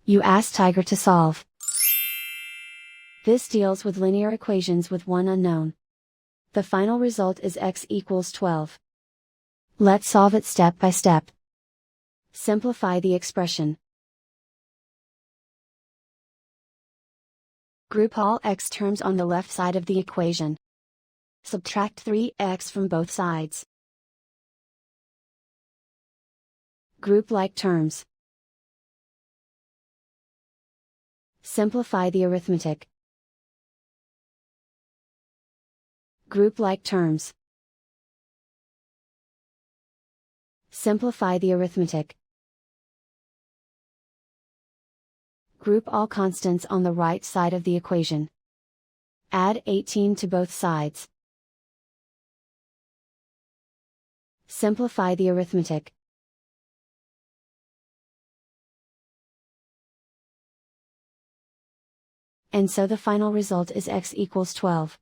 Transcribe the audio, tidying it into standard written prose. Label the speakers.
Speaker 1: You ask Tiger to solve. This deals with linear equations with one unknown. The final result is x equals 12. Let's solve it step by step. Simplify the expression. Group all x terms on the left side of the equation. Subtract 3x from both sides. Group like terms. Simplify the arithmetic. Group like terms. Simplify the arithmetic. Group all constants on the right side of the equation. Add 18 to both sides. Simplify the arithmetic. And so the final result is x equals 12.